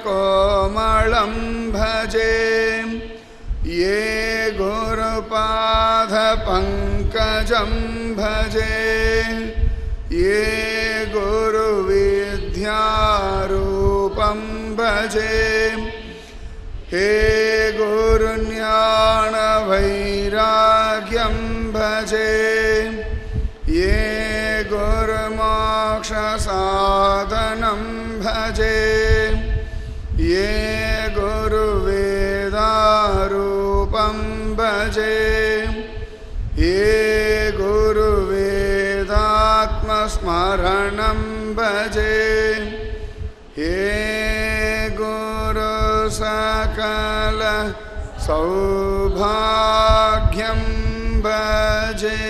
कोमलं भजे ये गुरुपादपङ्कजं भजे ये गुरुविद्यारूपं भजे हे गुरुज्ञानवैराग्यं भजे ये गुरुमोक्षसाधनं भजे ये गुरुवेदारूपं भजे ये गुरुवेदात्मस्मरणं भजे ये गुरुसकल सौभाग्यं भजे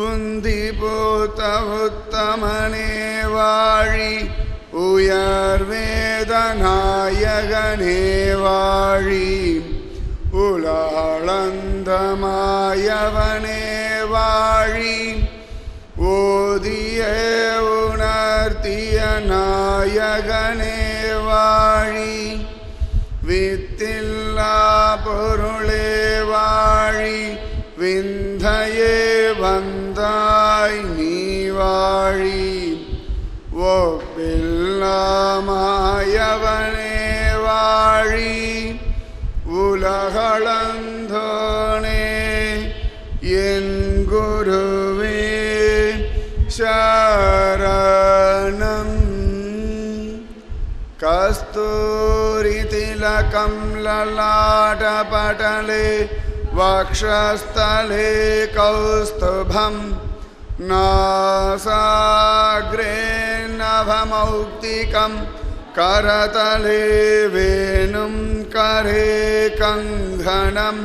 उन्दिपूत उत्तमने वाळि उयर्वेदनायकने वाळि उलाळन्दमायवने वाळि ओदिये उणर्तिय नायकने वाळि वित्तिल्ला பொருளே வாழி விந்தையே வந்தாய் நீ வாழி ஒப்பில்லாமாயவனே வாழி உலகளந்தோனே என் குருவே சரணம் கஸ்தூரிதிலகம் லலாடபடலே वक्षस्थले कौस्तुभं नासाग्रे नभमौक्तिकं करतले वेणुं करे कङ्गणं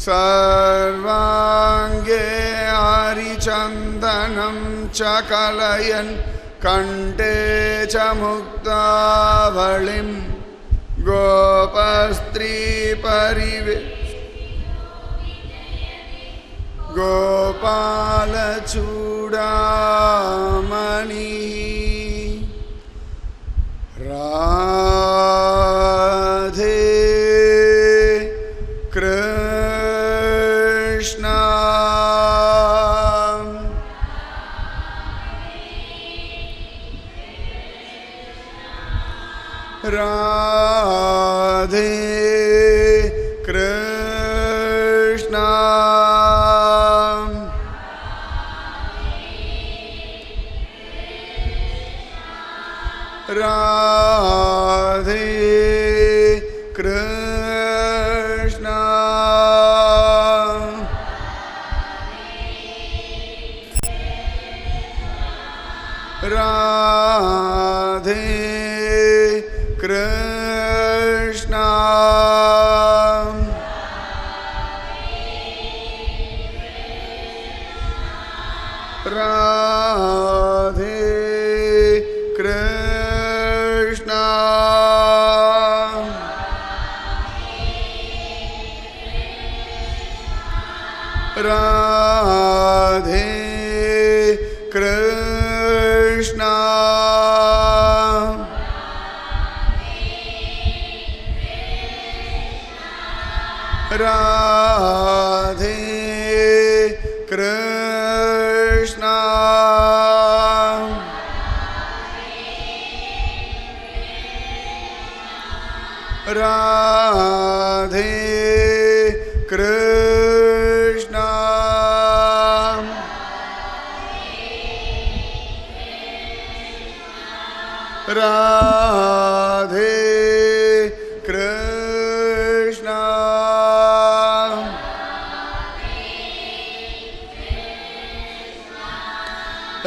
सर्वाङ्गे हरिचन्दनं च कलयन् कण्ठे च मुक्तावलिं गोपस्त्री गोपालचूडामणि राधे कृष्ण राधे कृष्ण राधे कृष्ण राधे कृष्ण राधे कृष्ण राधे कृष्ण राधे कृष्ण राधे कृष्ण राधे कृष्ण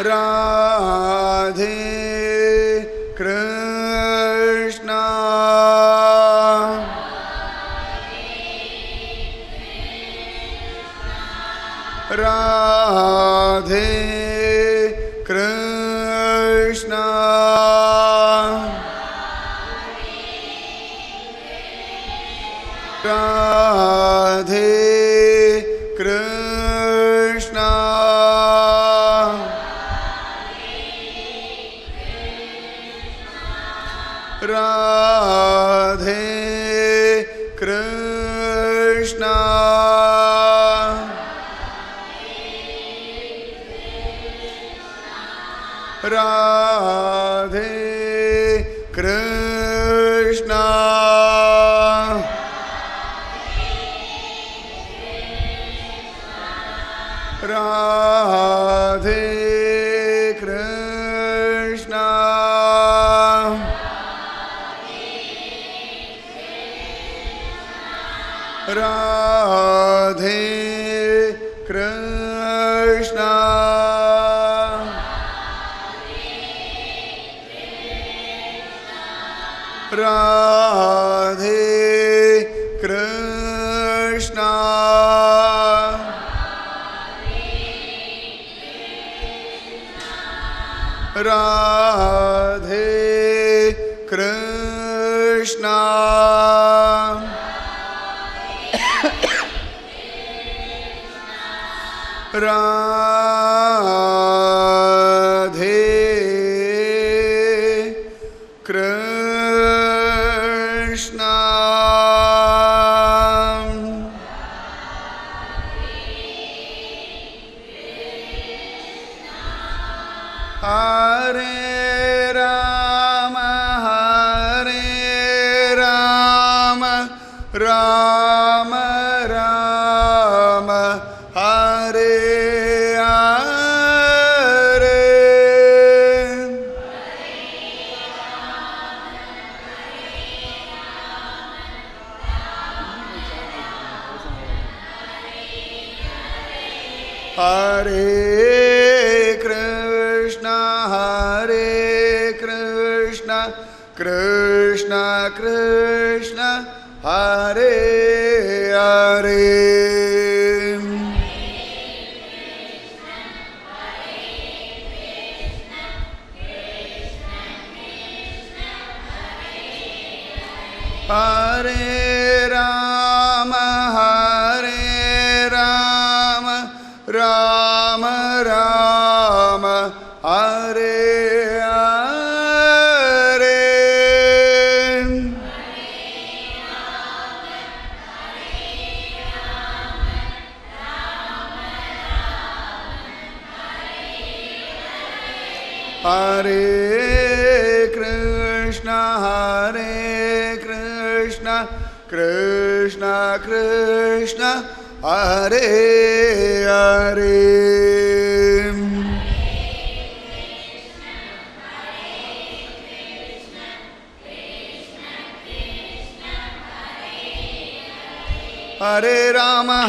राधे कृष्ण राधे राधे कृष्ण राधे कृष्ण राधे कृष्ण राधे कृष्ण राधे कृष्ण राधे कृष्ण राधे कृष्ण राधे कृष्ण राधे कृष्ण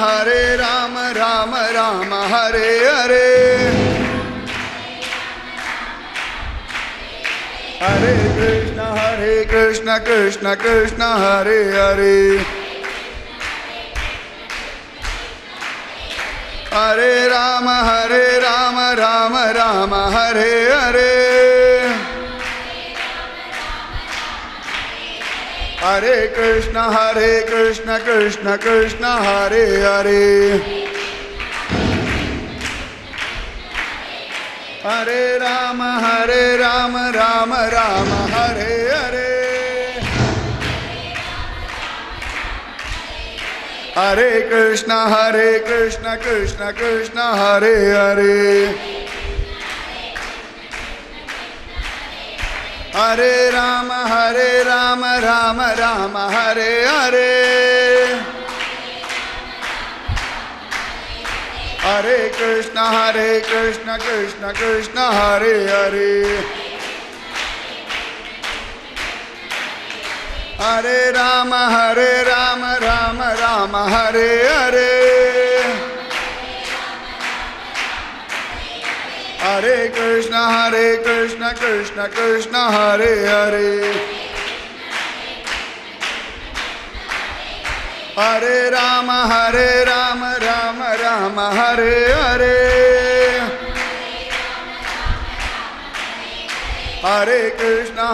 हरे Ram Ram Ram Hare Hare Hare Krishna Krishna Krishna Hare Hare Hare Ram Ram Ram Hare Hare Hare Krishna Krishna Krishna Hare Hare Hare Ram Ram Ram Hare Hare Hare Krishna Krishna Krishna Hare Hare Hare Ram Ram Ram Hare Hare Hare Krishna Krishna Krishna Hare Hare Hare Ram Ram Ram Hare Hare Hare Krishna Krishna Krishna Hare Hare Hare Ram Ram Ram Hare Hare Hare Krishna Krishna Krishna Hare Hare Hare Ram Ram Ram Hare Hare Hare Krishna Krishna Krishna Hare Hare Hare Rama Rama Rama Hare Hare. Hare Krishna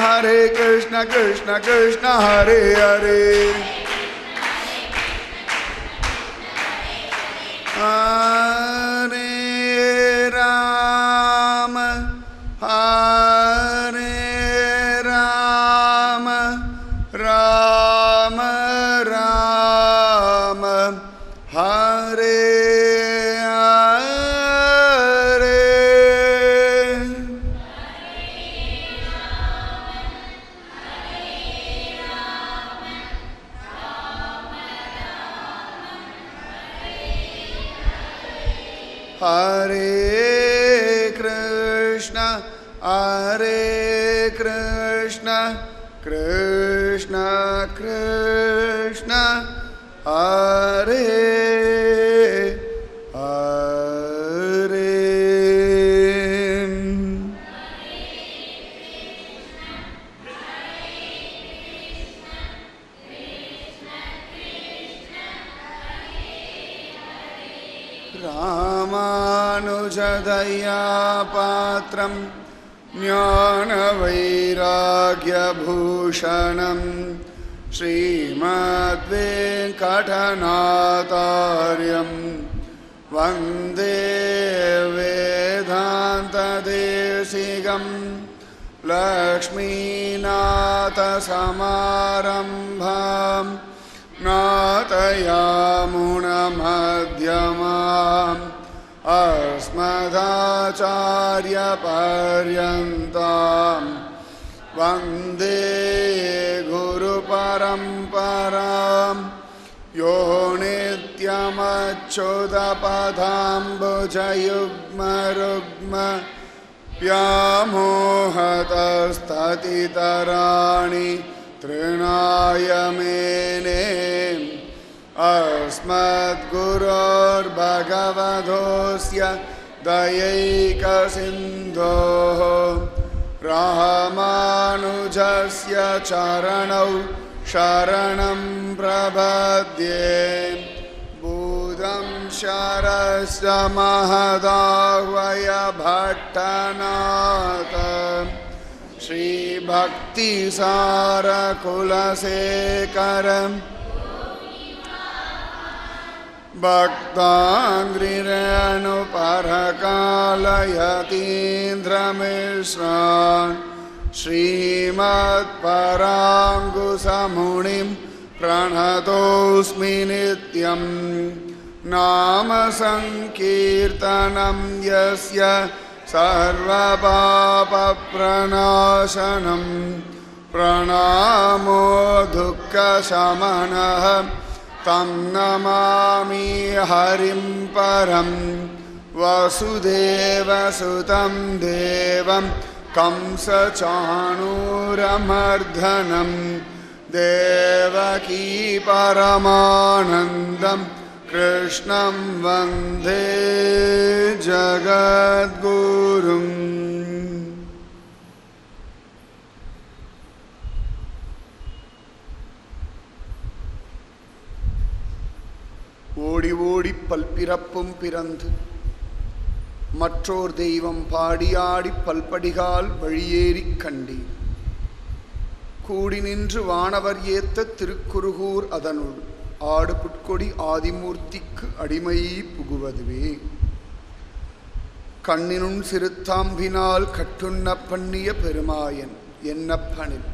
Krishna Krishna Hare Hare. Hare Rama Rama Rama Hare Hare Krishna Krishna Krishna Hare Hare. Ramanujadaya Patram Jnana Vairagya Bhushanam Srimad Venkatanathāryam Vande Vedanta Desigam Lakshmi Nata Samarambham Natayamuna Madhyamam Asmadacharya Paryantam Vande Guru Paramparam Yo Nityamachyudapadhambujayugma Rugma Vyamohatastatitarani Trinaya Mene Asmadgurur Bhagavadosya Dayaika Sindhoho Ramanujasya Charanau Sharanam Prabhadye Budam Sharasya Mahadahvaya Bhattanatha Shri Bhakti Sara Kulasekaram Bhaktangrirenu Parakalayatindra Mishran Srimad Parangusamunim Pranatosmi Nityam Nama Sankirtanam Yasya Sarva Papa Pranashanam Pranamo Dukkha Shamanah Tam Namami Harim Param Vasudeva Sutam Devam Kamsa Chanuramardanam Devaki Paramanandam Krishnam Vande Jagadgurum. ஓடி ஓடி பல்பிறப்பும் பிறந்து மற்றோர் தெய்வம் பாடியாடி பல்படிகால் வழியேறிக் கண்டீர் கூடி நின்று வானவர் ஏத்த திருக்குருகூர் அதனுள் ஆடு புட்கொடி ஆதிமூர்த்திக்கு அடிமை புகுவதுவே கண்ணினும் சிறுத்தாம்பினால் கட்டுண்ண பண்ணிய பெருமாயன் என்னப்பனில்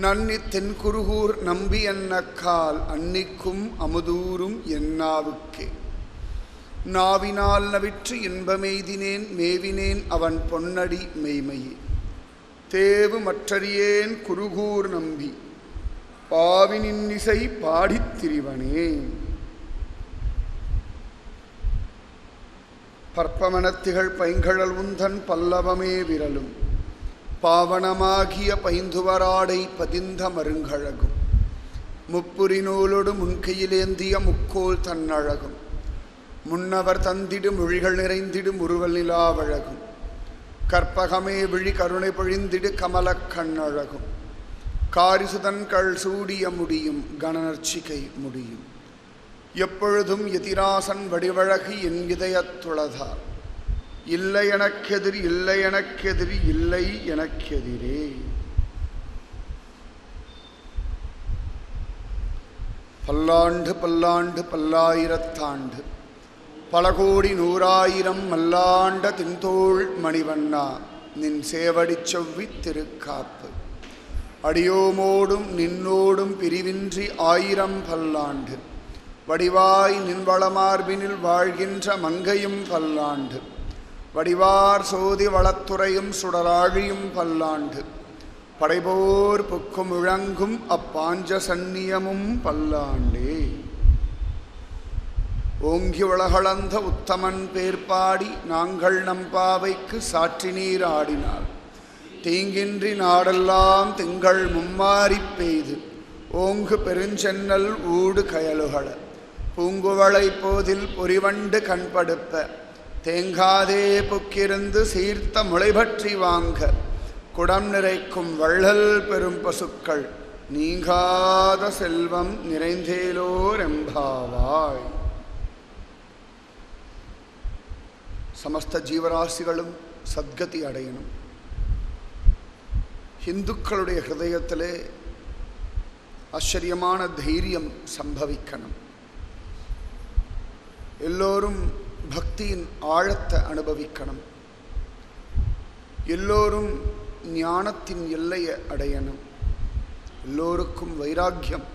நன்னி தென்குருகூர் நம்பி என்னக்கால் அன்னிக்கும் அமுதூரும் என்னாவுக்கே நாவினால் நவிற்று இன்பமெய்தினேன் மேவினேன் அவன் பொன்னடி மெய்மையே தேவு மற்றறியேன் குருகூர் நம்பி பாவினின் இசை பாடித் திரிவனே. பற்பமனத்திகள் பைங்கழல் உந்தன் பல்லவமே விரலும் பாவனமாகிய பைந்துவராடை பதிந்த மருங்கழகும் முப்புரி நூலோடு முன்கையிலேந்திய முக்கோல் தன்னழகும் முன்னவர் தந்திடு மொழிகள் நிறைந்திடு முறுவல் நிலாவழகும் கற்பகமே விழி கருணை பொழிந்திடு கமலக் கண்ணழகும் காரிசுதன்கள் சூடிய முடியும் கணநர்ச்சிகை முடியும் எப்பொழுதும் எதிராசன் வடிவழகு என் இதயத்துளதார். இல்லை எனக்கெதிரி, இல்லை எனக்கெதிரி, இல்லை எனக்கெதிரே. பல்லாண்டு பல்லாண்டு பல்லாயிரத்தாண்டு பல கோடி நூறாயிரம் மல்லாண்ட தின்தோள் மணிவண்ணா நின் சேவடி செவ்வி திருக்காப்பு. அடியோமோடும் நின்னோடும் பிரிவின்றி ஆயிரம் பல்லாண்டு வடிவாய் நின்வளமார்பினில் வாழ்கின்ற மங்கையும் பல்லாண்டு வடிவார் சோதி வளத்துறையும் சுடராழியும் பல்லாண்டு படைபோர் புக்கும் இழங்கும் அப்பாஞ்ச சந்நியமும் பல்லாண்டே. ஓங்கி உலகளந்த உத்தமன் பேர்பாடி நாங்கள் நம்பாவைக்கு சாற்றி நீர் ஆடினார். தீங்கின்றி நாடெல்லாம் திங்கள் மும்மாறி பெய்து ஓங்கு பெருஞ்சென்னல் ஊடு கயலுகள பூங்குவளை போதில் பொறிவண்டு கண்படுப்ப தேங்காதே புக்கிருந்து சீர்த்த முளைபற்றி வாங்க குடம் நிறைக்கும் வள்ளல் பெரும் பசுக்கள் நீங்காத செல்வம் நிறைந்தேலோர் எம்பாவாய். சமஸ்த ஜீவராசிகளும் சத்கதி அடையணும். இந்துக்களுடைய ஹிருதயத்திலே ஆச்சரியமான தைரியம் சம்பவிக்கணும். எல்லோரும் பக்தியின் ஆழத்தை அனுபவிக்கணும். எல்லோரும் ஞானத்தின் எல்லையை அடையணும். எல்லோருக்கும் வைராக்கியம்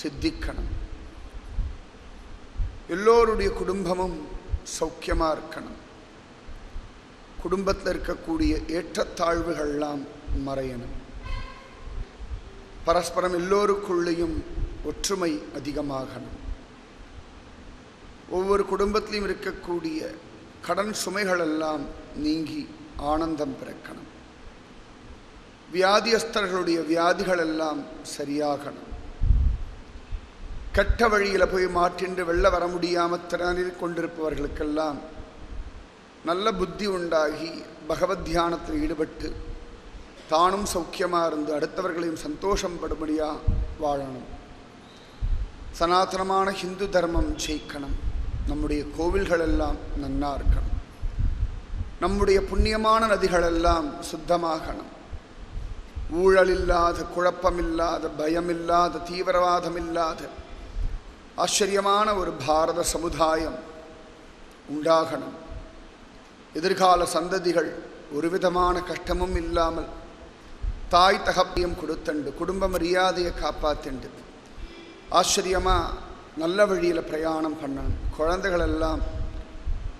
சித்திக்கணும். எல்லோருடைய குடும்பமும் சௌக்கியமாக இருக்கணும். குடும்பத்தில் இருக்கக்கூடிய ஏற்றத்தாழ்வுகள்லாம் மறையணும். பரஸ்பரம் எல்லோருக்குள்ளேயும் ஒற்றுமை அதிகமாகணும். ஒவ்வொரு குடும்பத்திலையும் இருக்கக்கூடிய கடன் சுமைகளெல்லாம் நீங்கி ஆனந்தம் பிறக்கணும். வியாதியஸ்தர்களுடைய வியாதிகளெல்லாம் சரியாகணும். கெட்ட வழியில் போய் மாற்றின்று வெளில வர முடியாமல் திறனில் கொண்டிருப்பவர்களுக்கெல்லாம் நல்ல புத்தி உண்டாகி பகவத் தியானத்தில் ஈடுபட்டு தானும் சௌக்கியமாக இருந்து அடுத்தவர்களையும் சந்தோஷம் படும்படியாக வாழணும். சனாதனமான ஹிந்து தர்மம் ஜெயிக்கணும். நம்முடைய கோவில்களெல்லாம் நன்னா இருக்கணும். நம்முடைய புண்ணியமான நதிகளெல்லாம் சுத்தமாகணும். ஊழலில்லாத, குழப்பமில்லாத, பயமில்லாத, தீவிரவாதமில்லாத ஆச்சரியமான ஒரு பாரத சமுதாயம் உண்டாகணும். எதிர்கால சந்ததிகள் ஒரு விதமான கஷ்டமும் இல்லாமல் தாய் தகப்பையும் கொடுத்தண்டு குடும்ப மரியாதையை காப்பாத்திண்டு ஆச்சரியமாக நல்ல வழியில் பிரயாணம் பண்ணணும். குழந்தைகளெல்லாம்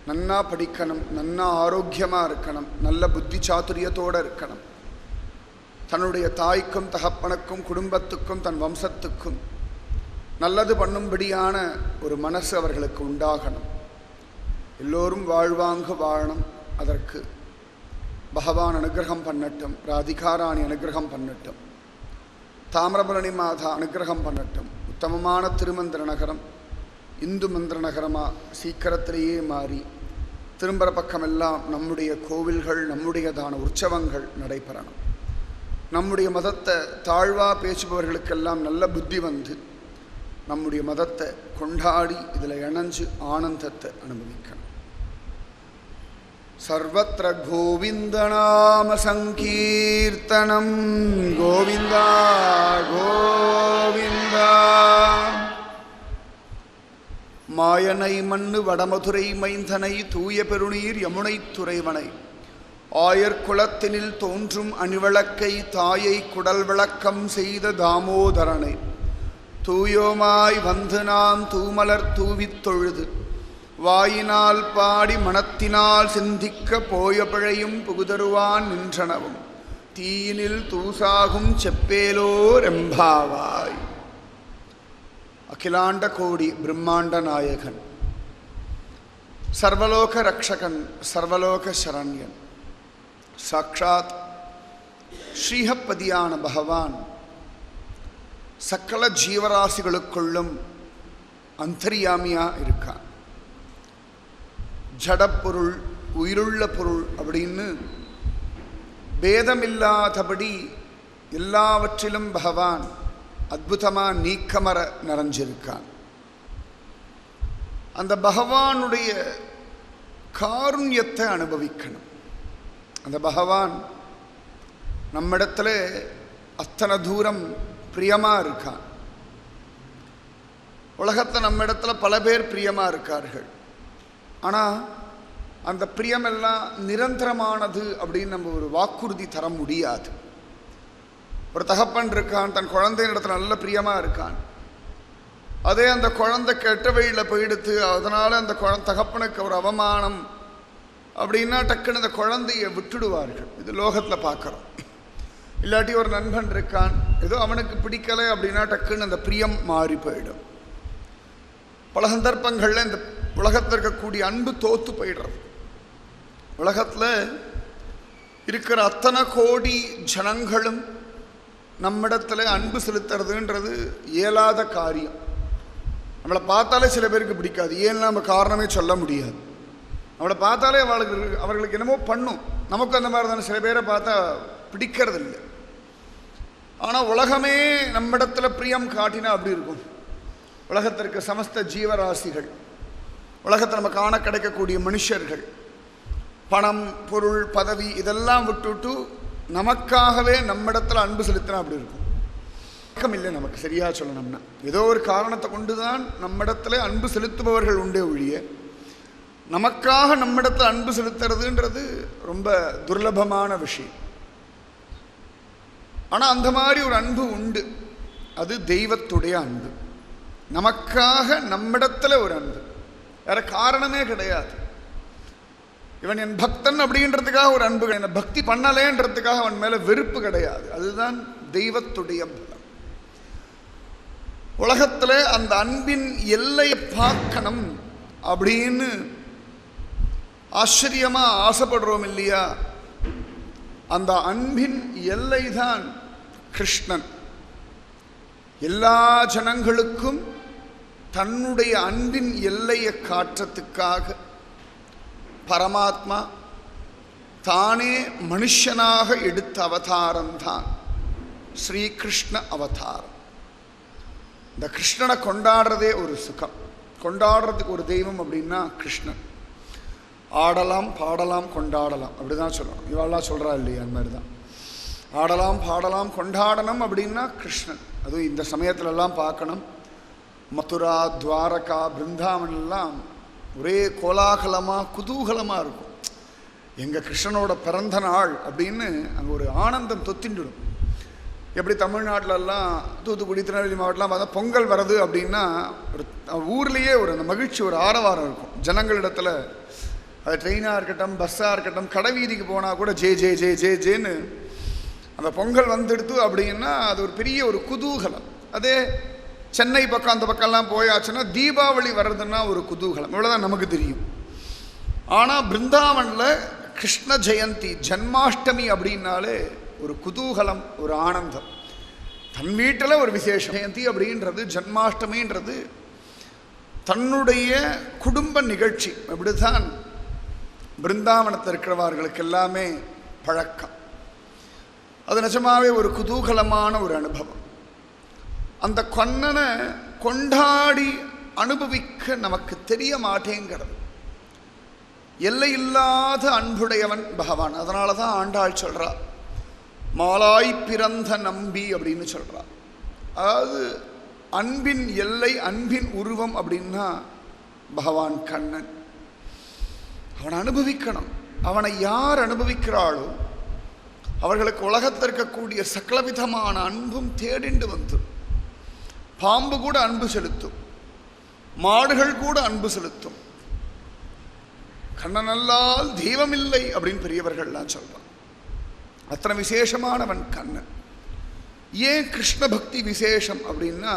நன்னா படிக்கணும், நன்னா ஆரோக்கியமாக இருக்கணும், நல்ல புத்தி சாதுரியத்தோடு இருக்கணும். தன்னுடைய தாய்க்கும் தகப்பனுக்கும் குடும்பத்துக்கும் தன் வம்சத்துக்கும் நல்லது பண்ணும்படியான ஒரு மனசு அவர்களுக்கு உண்டாகணும். எல்லோரும் வாழ்வாங்கு வாழணும். அதற்கு பகவான் அனுகிரகம் பண்ணட்டும். ராதிகாராணி அனுகிரகம் பண்ணட்டும். தாமிரபரணி மாதா அனுகிரகம் பண்ணட்டும். உத்தமமான திருமந்திர நகரம் இந்து மந்திர நகரமாக சீக்கிரத்திலேயே மாறி திரும்புகிற பக்கமெல்லாம் நம்முடைய கோவில்கள், நம்முடையதான உற்சவங்கள் நடைபெறணும். நம்முடைய மதத்தை தாழ்வாக பேசுபவர்களுக்கெல்லாம் நல்ல புத்தி வந்து நம்முடைய மதத்தை கொண்டாடி இதில் இணைஞ்சு ஆனந்தத்தை அனுபவிக்கணும். சர்வத்ர கோவிந்தநாம சங்கீர்த்தனம் கோவிந்தா கோவிந்தா. மாயனை மண்ணு வடமதுரை மைந்தனை தூய பெருநீர் யமுனை துறைவனை ஆயர்குலத்தினில் தோன்றும் அணிவிளக்கை தாயை குடல் விளக்கம் செய்த தாமோதரனை தூயோமாய் வந்து நாம் தூமலர் தூவித் தொழுது வாயினால் பாடி மனத்தினால் சிந்திக்க போய பிழையும் புகுதருவான் நின்றனவும் தீயினில் தூசாகும் செப்பேலோர் எம்பாவாய். அகிலாண்ட கோடி பிரம்மாண்ட நாயகன், சர்வலோக ரக்ஷகன், சர்வலோக சரண்யன், சாட்சாத் ஸ்ரீஹப்பதியான பகவான் சகல ஜீவராசிகளுக்குள்ளும் அந்தர்யாமியாக இருக்கான். ஜடப்பொருள், உயிருள்ள பொருள் அப்படின்னு பேதமில்லாதபடி எல்லாவற்றிலும் பகவான் அற்புதமாக நீக்கமர நிறைஞ்சிருக்கான். அந்த பகவானுடைய காருண்யத்தை அனுபவிக்கணும். அந்த பகவான் நம்மிடத்துல அத்தனை தூரம் பிரியமாக இருக்கான். உலகத்தில் நம்ம இடத்துல பல பேர் பிரியமாக இருக்கார்கள். ஆனால் அந்த பிரியமெல்லாம் நிரந்தரமானது அப்படின்னு நம்ம ஒரு வாக்குறுதி தர முடியாது. ஒரு தகப்பன் இருக்கான், தன் குழந்தையின் இடத்துல நல்ல பிரியமாக இருக்கான். அதே அந்த குழந்தை கெட்ட வழியில் போயிடுத்து, அதனால் அந்த தகப்பனுக்கு ஒரு அவமானம் அப்படின்னா டக்குன்னு அந்த குழந்தைய விட்டுடுவார்கள். இது லோகத்தில் பார்க்குறோம். இல்லாட்டி ஒரு நண்பன் இருக்கான், ஏதோ அவனுக்கு பிடிக்கலை அப்படின்னா டக்குன்னு அந்த பிரியம் மாறி போயிடும். பல சந்தர்ப்பங்களில் இந்த உலகத்தில் இருக்கக்கூடிய அன்பு தோத்து போயிடுறது. உலகத்தில் இருக்கிற அத்தனை கோடி ஜனங்களும் நம்மிடத்தில் அன்பு செலுத்துறதுன்றது இயலாத காரியம். நம்மளை பார்த்தாலே சில பேருக்கு பிடிக்காது, ஏன்னு நம்ம காரணமே சொல்ல முடியாது. நம்மளை பார்த்தாலே அவர்களுக்கு என்னமோ பண்ணும். நமக்கு அந்த மாதிரி தானே, சில பேரை பார்த்தா பிடிக்கிறது இல்லை. ஆனால் உலகமே நம்மிடத்தில் பிரியம் காட்டினா அப்படி இருக்கும். உலகத்திற்கு சமஸ்த ஜீவராசிகள், உலகத்தில் நம்ம காண கிடைக்கக்கூடிய மனுஷர்கள், பணம் பொருள் பதவி இதெல்லாம் விட்டுவிட்டு நமக்காகவே நம்மிடத்தில் அன்பு செலுத்தினா அப்படி இருக்கும். பழக்கம் இல்லை நமக்கு. சரியாக சொல்லணும்னா ஏதோ ஒரு காரணத்தை கொண்டு தான் நம்மிடத்தில் அன்பு செலுத்துபவர்கள் உண்டே ஒழிய நமக்காக நம்மிடத்தில் அன்பு செலுத்துறதுன்றது ரொம்ப துர்லபமான விஷயம். ஆனால் அந்த மாதிரி ஒரு அன்பு உண்டு. அது தெய்வத்துடைய அன்பு. நமக்காக நம்மிடத்தில் ஒரு அன்பு, வேற காரணமே கிடையாது. இவன் என் பக்தன் அப்படின்றதுக்காக ஒரு அன்பு, என்னை பக்தி பண்ணலேன்றதுக்காக அவன் மேலே வெறுப்பு கிடையாது. அதுதான் தெய்வத்துடைய பலம். உலகத்தில் அந்த அன்பின் எல்லையை பார்க்கணும் அப்படின்னு ஆச்சரியமாக ஆசைப்படுறோம் இல்லையா? அந்த அன்பின் எல்லை தான் கிருஷ்ணன். எல்லா ஜனங்களுக்கும் தன்னுடைய அன்பின் எல்லையை காட்டுறதுக்காக பரமாத்மா தானே மனுஷனாக எடுத்த அவதாரம்தான் ஸ்ரீகிருஷ்ண அவதாரம். இந்த கிருஷ்ணனை கொண்டாடுறதே ஒரு சுகம். கொண்டாடுறதுக்கு ஒரு தெய்வம் அப்படின்னா கிருஷ்ணன். ஆடலாம் பாடலாம் கொண்டாடலாம் அப்படிதான் சொல்லணும். இவாளெலாம் சொல்கிறா இல்லையா? அந்த மாதிரி தான். ஆடலாம் பாடலாம் கொண்டாடணும் அப்படின்னா கிருஷ்ணன். அதுவும் இந்த சமயத்துலலாம் பார்க்கணும், மதுரா துவாரகா பிருந்தாவனெல்லாம் ஒரே கோலாகலமாக குதூகலமாக இருக்கும். எங்கள் கிருஷ்ணனோட பிறந்த நாள் அப்படின்னு அங்கே ஒரு ஆனந்தம் தொத்தின்றுடும். எப்படி தமிழ்நாட்டிலெல்லாம் தூத்துக்குடி திருநெல்வேலி மாவட்டம்லாம் பார்த்தா பொங்கல் வர்றது அப்படின்னா ஒரு ஊர்லேயே ஒரு அந்த மகிழ்ச்சி, ஒரு ஆரவாரம் இருக்கும் ஜனங்களிடத்தில். அது ட்ரெயினாக இருக்கட்டும், பஸ்ஸாக இருக்கட்டும், கடை வீதிக்கு போனால் கூட ஜே ஜே ஜே ஜே ஜேன்னு அந்த பொங்கல் வந்துடுத்து அப்படின்னா அது ஒரு பெரிய ஒரு குதூகலம். அதே சென்னை பக்கம் அந்த பக்கம்லாம் போயாச்சுன்னா தீபாவளி வர்றதுன்னா ஒரு குதூகலம், இவ்வளோதான் நமக்கு தெரியும். ஆனால் பிருந்தாவனில் கிருஷ்ண ஜெயந்தி ஜன்மாஷ்டமி அப்படின்னாலே ஒரு குதூகலம், ஒரு ஆனந்தம். தன் வீட்டில் ஒரு விசேஷம். ஜெயந்தி அப்படின்றது, ஜன்மாஷ்டமின்றது தன்னுடைய குடும்ப நிகழ்ச்சி. அப்படித்தான் பிருந்தாவனத்தில் இருக்கிறவர்களுக்கு எல்லாமே பழக்கம். அது நிஜமாவே ஒரு குதூகலமான ஒரு அனுபவம். அந்த கண்ணனை கொண்டாடி அனுபவிக்க நமக்கு தெரிய மாட்டேங்கிறது. எல்லையில்லாத அன்புடையவன் பகவான். அதனால தான் ஆண்டாள் சொல்றா, மாலாய் பிறந்த நம்பி அப்படின்னு சொல்றா. அதாவது அன்பின் எல்லை, அன்பின் உருவம் அப்படின்னா பகவான் கண்ணன். அவனை அனுபவிக்கணும். அவனை யார் அனுபவிக்கிறாளோ அவர்களுக்கு உலகத்தில் இருக்கக்கூடிய சகலவிதமான அன்பும் தேடிண்டு வந்துடும். பாம்பு கூட அன்பு செலுத்தும், மாடுகள் கூட அன்பு செலுத்தும். கண்ணனல்லால் தெய்வமில்லை அப்படின்னு பெரியவர்கள்லாம் சொல்றான். அத்தனை விசேஷமானவன் கண்ணன். ஏன் கிருஷ்ண பக்தி விசேஷம் அப்படின்னா,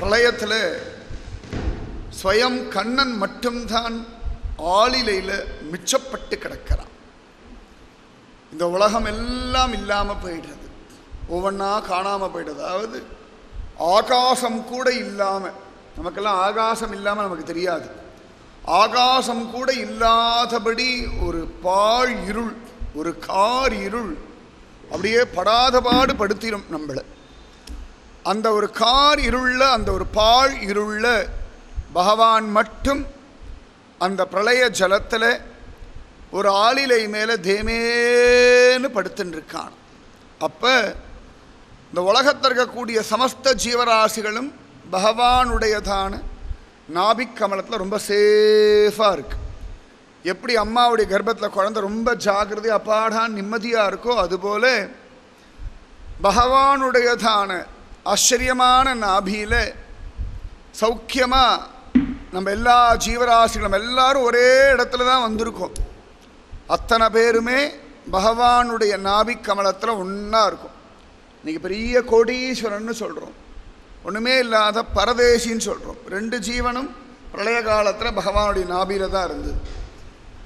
பிரளயத்தில் ஸ்வயம் கண்ணன் மட்டும்தான் ஆளிலையில் மிச்சப்பட்டு கிடக்கிறான். இந்த உலகம் எல்லாம் இல்லாமல் போயிடுறது, ஒவ்வொன்றா காணாமல் போயிடுறது. அதாவது ஆகாசம் கூட இல்லாமல், நமக்கெல்லாம் ஆகாசம் இல்லாமல் நமக்கு தெரியாது. ஆகாசம் கூட இல்லாதபடி ஒரு பாழ் இருள், ஒரு கார் இருள் அப்படியே படாத பாடு படுத்திடும் நம்மளை. அந்த ஒரு கார் இருள, அந்த ஒரு பாழ் இருள பகவான் மட்டும் அந்த பிரளய ஜலத்தில் ஒரு ஆளிலை மேலே தேமேன்னு படுத்துன்னு இருக்கான். அப்போ இந்த உலகத்தில் இருக்கக்கூடிய சமஸ்த ஜீவராசிகளும் பகவானுடையதான நாபிக் கமலத்தில் ரொம்ப சேஃபாக இருக்குது. எப்படி அம்மாவுடைய கர்ப்பத்தில் குழந்தை ரொம்ப ஜாகிரதை அப்பாடான் நிம்மதியாக இருக்கோ, அதுபோல் பகவானுடையதான ஆச்சரியமான நாபியில் சௌக்கியமாக நம்ம எல்லா ஜீவராசிகளும் எல்லாரும் ஒரே இடத்துல தான் வந்திருக்கோம். அத்தனை பேருமே பகவானுடைய நாபிக் கமலத்தில் ஒன்றா இருக்கும். இன்றைக்கி பெரிய கோடீஸ்வரன்னு சொல்கிறோம், ஒன்றுமே இல்லாத பரதேசின்னு சொல்கிறோம். 2 ஜீவனும் பிரளய காலத்தில் பகவானுடைய நாபியில் தான் இருந்தது.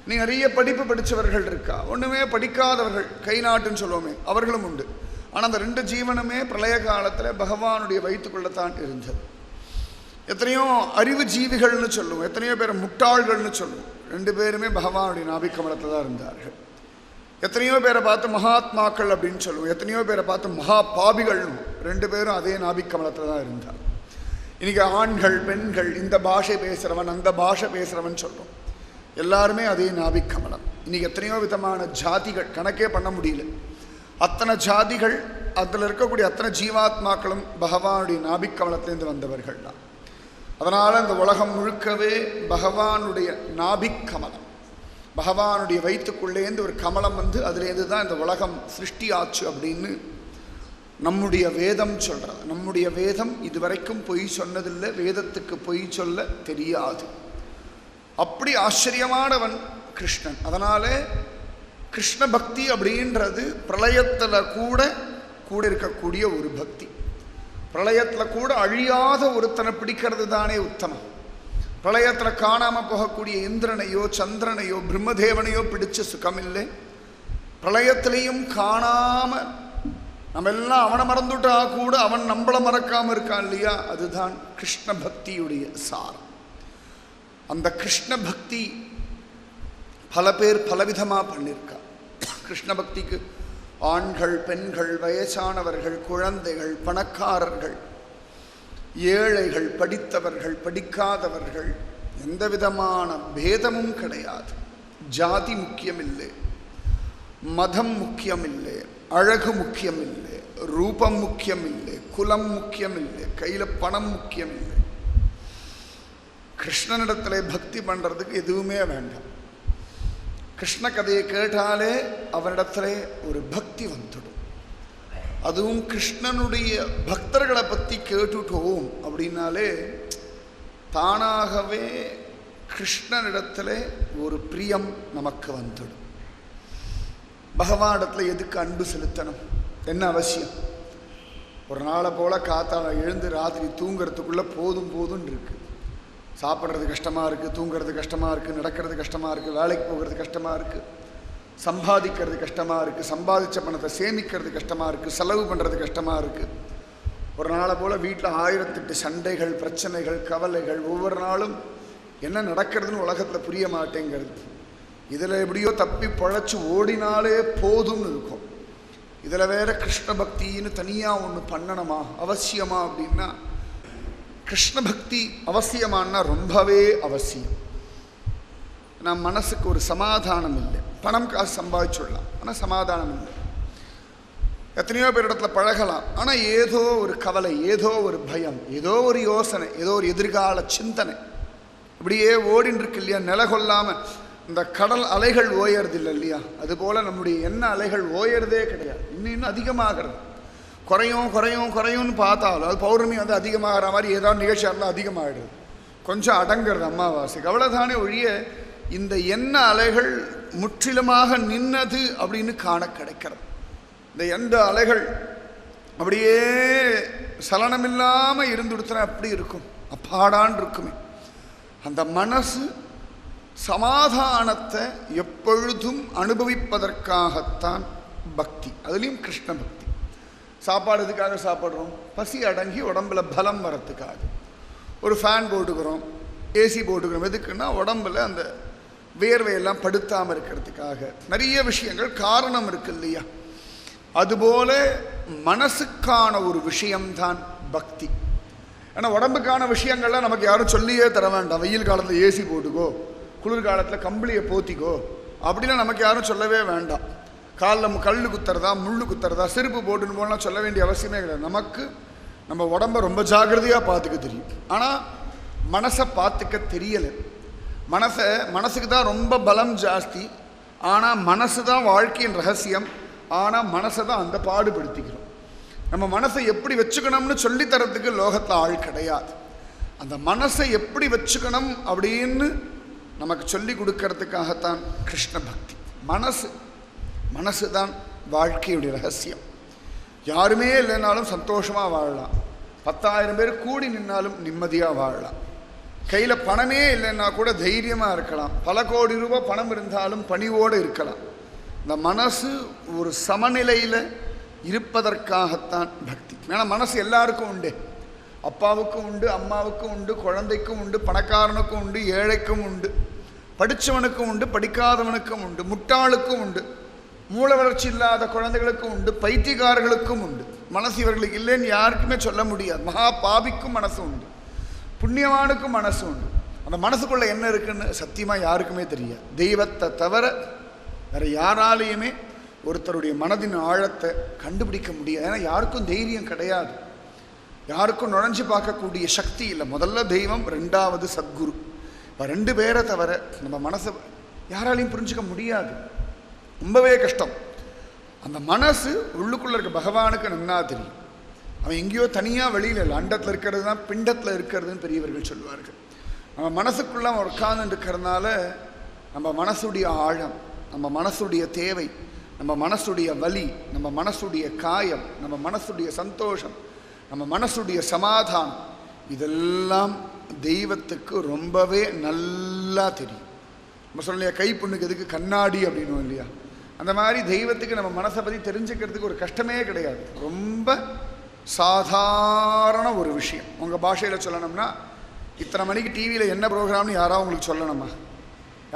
நீ நிறைய படிப்பு படித்தவர்கள் இருக்கா, ஒன்றுமே படிக்காதவர்கள் கை நாட்டுன்னு சொல்லுவோமே அவர்களும் உண்டு. ஆனால் அந்த 2 ஜீவனுமே பிரளய காலத்தில் பகவானுடைய வயிற்றுக்குள்ளத்தான் இருந்தது. எத்தனையோ அறிவு ஜீவிகள்னு சொல்லுவோம், எத்தனையோ பேரை முட்டாள்கள்னு சொல்லுவோம். 2 பேருமே பகவானுடைய நாபிக் கமலத்தில் தான் இருந்தார்கள். எத்தனையோ பேரை பார்த்து மகாத்மாக்கள் அப்படின்னு சொல்லுவோம், எத்தனையோ பேரை பார்த்து மகா பாபிகள்னு. 2 பேரும் அதே நாபிக் கமலத்தில் தான் இருந்தார். இன்றைக்கி ஆண்கள் பெண்கள் இந்த பாஷை பேசுகிறவன் அந்த பாஷை பேசுகிறவன் சொல்கிறோம், எல்லாருமே அதே நாபிக் கமலம். இன்றைக்கி எத்தனையோ விதமான ஜாதிகள் கணக்கே பண்ண முடியல. அத்தனை ஜாதிகள், அதில் இருக்கக்கூடிய அத்தனை ஜீவாத்மாக்களும் பகவானுடைய நாபிக் கமலத்திலேருந்து வந்தவர்கள் தான். அதனால் இந்த உலகம் முழுக்கவே பகவானுடைய நாபிக் கமலம், பகவானுடைய வயிற்றுக்குள்ளேருந்து ஒரு கமலம் வந்து அதுலேருந்து தான் இந்த உலகம் சிருஷ்டி ஆச்சு அப்படின்னு நம்முடைய வேதம் சொல்கிறது. நம்முடைய வேதம் இதுவரைக்கும் பொய் சொன்னதில்லை, வேதத்துக்கு பொய் சொல்ல தெரியாது. அப்படி ஆச்சரியமானவன் கிருஷ்ணன். அதனால கிருஷ்ண பக்தி அப்படின்றது பிரளயத்தில் கூட இருக்கக்கூடிய ஒரு பக்தி. பிரளயத்தில் கூட அழியாத ஒருத்தனை பிடிக்கிறது தானே உத்தமம். பிரளயத்தில் காணாமல் போகக்கூடிய இந்திரனையோ சந்திரனையோ பிரம்மதேவனையோ பிடிச்ச சுகமில்லை. பிரளயத்திலையும் காணாமல் நம்ம எல்லாம் அவனை மறந்துட்டா கூட அவன் நம்மளை மறக்காமல் இருக்கான் இல்லையா, அதுதான் கிருஷ்ண பக்தியுடைய சாரம். அந்த கிருஷ்ண பக்தி பல பேர் பலவிதமாக பண்ணியிருக்கா. கிருஷ்ண பக்திக்கு ஆண்கள் பெண்கள் வயசானவர்கள் குழந்தைகள் பணக்காரர்கள் ஏழைகள் படித்தவர்கள் படிக்காதவர்கள் எந்த விதமான பேதமும் கிடையாது. ஜாதி முக்கியமில்லை, மதம் முக்கியமில்லை, அழகு முக்கியமில்லை, ரூபம் முக்கியமில்லை, குலம் முக்கியமில்லை, கையில் பணம் முக்கியமில்லை. கிருஷ்ணனிடத்தில் பக்தி பண்ணுறதுக்கு எதுவுமே வேண்டாம். கிருஷ்ண கதையை கேட்டாலே அவனிடத்துல ஒரு பக்தி வந்துடும். அதுவும் கிருஷ்ணனுடைய பக்தர்களை பற்றி கேட்டுட்டோம் அப்படின்னாலே தானாகவே கிருஷ்ணனிடத்தில் ஒரு பிரியம் நமக்கு வந்துடும். பகவானிடத்தில் எதுக்கு அன்பு செலுத்தணும், என்ன அவசியம்? ஒரு நாளை போல் காத்தால எழுந்து ராத்திரி தூங்கிறதுக்குள்ளே போதும்னு இருக்குது. சாப்பிட்றது கஷ்டமாக இருக்குது, தூங்கிறது கஷ்டமாக இருக்குது, நடக்கிறது கஷ்டமாக இருக்குது, வேலைக்கு போகிறது கஷ்டமாக இருக்குது, சம்பாதிக்கிறது கஷ்டமாக இருக்குது, சம்பாதிச்ச பணத்தை சேமிக்கிறது கஷ்டமாக இருக்குது, செலவு பண்ணுறது கஷ்டமாக இருக்குது. ஒரு நாளை போல் வீட்டில் 1008 சண்டைகள் பிரச்சனைகள் கவலைகள், ஒவ்வொரு நாளும் என்ன நடக்கிறதுன்னு உலகத்தில் புரிய மாட்டேங்கிறது. இதில் எப்படியோ தப்பி பழைச்சி ஓடினாலே போதும்னு இருக்கும். இதில் வேற கிருஷ்ண பக்தின்னு தனியாக ஒன்று பண்ணணுமா அவசியமா அப்படின்னா, கிருஷ்ண பக்தி அவசியமானா ரொம்பவே அவசியம். நான் மனசுக்கு ஒரு சமாதானம் இல்லை. பணம் காசு சம்பாதிச்சுடலாம், ஆனால் சமாதானம் இல்லை. எத்தனையோ பேர் இடத்துல பழகலாம், ஆனால் ஏதோ ஒரு கவலை, ஏதோ ஒரு பயம், ஏதோ ஒரு யோசனை, ஏதோ ஒரு எதிர்கால சிந்தனை இப்படியே ஓடின்னு இருக்கு இல்லையா. நிலை கொள்ளாமல் இந்த கடல் அலைகள் ஓயறது இல்லை இல்லையா, அதுபோல் நம்முடைய எண்ண அலைகள் ஓயறதே கிடையாது. இன்னும் அதிகமாகிறது, குறையும்னு பார்த்தாலும் அது பௌர்ணமி வந்து அதிகமாகிற மாதிரி ஏதாவது நிகழ்ச்சியாக இருந்தால் அதிகமாகிடுது, கொஞ்சம் அடங்கிறது அமாவாசைக்கு, அவ்வளோதானே ஒழிய இந்த எண்ண அலைகள் முற்றிலுமாக நின்னது அப்படின்னு காண கிடைக்கிறது. இந்த எந்த அலைகள் அப்படியே சலனமில்லாமல் இருந்துடுத்துனா அப்படி இருக்கும், அப்பாடான் இருக்குமே. அந்த மனசு சமாதானத்தை எப்பொழுதும் அனுபவிப்பதற்காகத்தான் பக்தி, அதுலேயும் கிருஷ்ண பக்தி. சாப்பாடு எதுக்காக சாப்பிட்றோம்? பசி அடங்கி உடம்புல பலம் வரத்துக்காக. ஒரு ஃபேன் போட்டுக்கிறோம், ஏசி போட்டுக்கிறோம், எதுக்குன்னா உடம்புல அந்த வேர்வையெல்லாம் படுத்தாமல் இருக்கிறதுக்காக. நிறைய விஷயங்கள் காரணம் இருக்கு இல்லையா. அதுபோல மனசுக்கான ஒரு விஷயம்தான் பக்தி. ஏன்னா உடம்புக்கான விஷயங்கள்லாம் நமக்கு யாரும் சொல்லியே தர வேண்டாம். வெயில் காலத்தில் ஏசி போட்டுக்கோ, குளிர் காலத்தில் கம்பளியை போத்திக்கோ அப்படிலாம் நமக்கு யாரும் சொல்லவே வேண்டாம். காலில் கல் குத்துறதா முள் குத்துறதா செருப்பு போட்டுன்னு போலாம் சொல்ல வேண்டிய அவசியமே கிடையாது. நமக்கு நம்ம உடம்பை ரொம்ப ஜாக்கிரதையாக பார்த்துக்க தெரியும். ஆனால் மனசை பார்த்துக்க தெரியலை. மனசுக்கு தான் ரொம்ப பலம் ஜாஸ்தி. ஆனால் மனசு தான் வாழ்க்கையின் ரகசியம். ஆனால் மனசை தான் அந்த பாடுபடுத்திக்கிறோம். நம்ம மனசை எப்படி வச்சுக்கணும்னு சொல்லித்தரத்துக்கு லோகத்தில் ஆள் கிடையாது. அந்த மனசை எப்படி வச்சுக்கணும் அப்படின்னு நமக்கு சொல்லி கொடுக்கறதுக்காகத்தான் கிருஷ்ண பக்தி. மனசு தான் வாழ்க்கையுடைய ரகசியம். யாருமே இல்லைனாலும் சந்தோஷமாக வாழலாம். 10,000 பேர் கூடி நின்னாலும் நிம்மதியாக வாழலாம். கையில் பணமே இல்லைன்னா கூட தைரியமாக இருக்கலாம். பல கோடி ரூபாய் பணம் இருந்தாலும் பணிவோடு இருக்கலாம். இந்த மனசு ஒரு சமநிலையில் இருப்பதற்காகத்தான் பக்தி. ஏன்னா மனசு எல்லாருக்கும் உண்டு. அப்பாவுக்கும் உண்டு, அம்மாவுக்கும் உண்டு, குழந்தைக்கும் உண்டு, பணக்காரனுக்கும் உண்டு, ஏழைக்கும் உண்டு, படித்தவனுக்கும் உண்டு, படிக்காதவனுக்கும் உண்டு, முட்டாளுக்கும் உண்டு, மூல வளர்ச்சி இல்லாத குழந்தைகளுக்கும் உண்டு, பைத்தியக்காரர்களுக்கும் உண்டு. மனசு இவர்களுக்கு இல்லைன்னு யாருக்குமே சொல்ல முடியாது. மகா பாவிக்கும் மனசு உண்டு, புண்ணியவானுக்கும் மனசு உண்டு. அந்த மனசுக்குள்ளே என்ன இருக்குன்னு சத்தியமாக யாருக்குமே தெரியாது. தெய்வத்தை தவிர வேறு யாராலையுமே ஒருத்தருடைய மனதின் ஆழத்தை கண்டுபிடிக்க முடியாது. ஏன்னா யாருக்கும் தைரியம் கிடையாது. யாருக்கும் நுழைஞ்சு பார்க்கக்கூடிய சக்தி இல்லை. முதல்ல தெய்வம், ரெண்டாவது சத்குரு. இப்போ 2 பேரை தவிர நம்ம மனசை யாராலையும் புரிஞ்சுக்க முடியாது. ரொம்பவே கஷ்டம். அந்த மனசு உள்ளுக்குள்ளே இருக்க பகவானுக்கு நன்னா தெரியும். அவன் எங்கேயோ தனியாக வெளியில் இல்லை, அண்டத்தில் இருக்கிறது தான் பிண்டத்தில் இருக்கிறதுன்னு பெரியவர்கள் சொல்லுவார்கள். நம்ம மனசுக்குள்ளே உட்கார்ந்து இருக்கிறதுனால நம்ம மனசுடைய ஆழம், நம்ம மனசுடைய தேவை, நம்ம மனசுடைய வலி, நம்ம மனசுடைய காயம், நம்ம மனசுடைய சந்தோஷம், நம்ம மனசுடைய சமாதானம், இதெல்லாம் தெய்வத்துக்கு ரொம்பவே நல்லா தெரியும். நம்ம சொல்லலையா கைப்புண்ணுக்கு எதுக்கு கண்ணாடி அப்படின்னும் இல்லையா? அந்த மாதிரி தெய்வத்துக்கு நம்ம மனசை பற்றி தெரிஞ்சுக்கிறதுக்கு ஒரு கஷ்டமே கிடையாது. ரொம்ப சாதாரண ஒரு விஷயம். உங்கள் பாஷையில் சொல்லணும்னா, இத்தனை மணிக்கு டிவியில் என்ன ப்ரோக்ராம்னு யாராவது உங்களுக்கு சொல்லணுமா?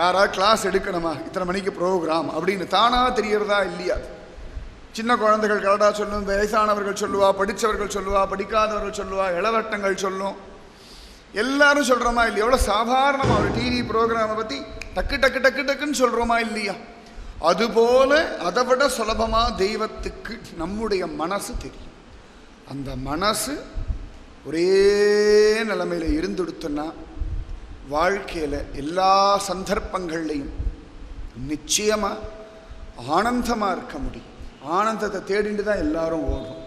யாராவது கிளாஸ் எடுக்கணுமா? இத்தனை மணிக்கு ப்ரோக்ராம் அப்படின்னு தானாக தெரியறதா இல்லையா? சின்ன குழந்தைகள் கரெக்டாக சொல்லும், வயசானவர்கள் சொல்லுவா, படித்தவர்கள் சொல்லுவா, படிக்காதவர்கள் சொல்லுவா, இளவட்டங்கள் சொல்லும், எல்லாரும் சொல்கிறோமா இல்லையா? எவ்வளோ சாதாரணமாக ஒரு டிவி ப்ரோக்ராமை பற்றி டக்கு டக்கு டக்கு டக்குன்னு சொல்கிறோமா இல்லையா? அதுபோல அதை விட சுலபமாக தெய்வத்துக்கு நம்முடைய மனசு தெரியும். அந்த மனசு ஒரே நிலைமையில் இருந்துடுத்துன்னா வாழ்க்கையில் எல்லா சந்தர்ப்பங்கள்லையும் நிச்சயமாக ஆனந்தமாக இருக்க முடியும். ஆனந்தத்தை தேடிட்டு தான் எல்லாரும் ஓடும்.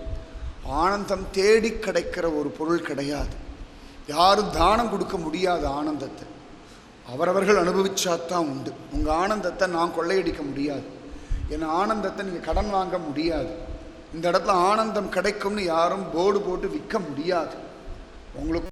ஆனந்தம் தேடி கிடைக்கிற ஒரு பொருள் கிடையாது. யாரும் தானம் கொடுக்க முடியாது ஆனந்தத்தை. அவரவர்கள் அனுபவிச்சாதான் உண்டு. உங்கள் ஆனந்தத்தை நான் கொள்ளையடிக்க முடியாது. என் ஆனந்தத்தை நீங்கள் கடன் வாங்க முடியாது. இந்த இடத்துல ஆனந்தம் கிடைக்கும்னு யாரும் போர்டு போட்டு விற்க முடியாது. உங்களுக்கு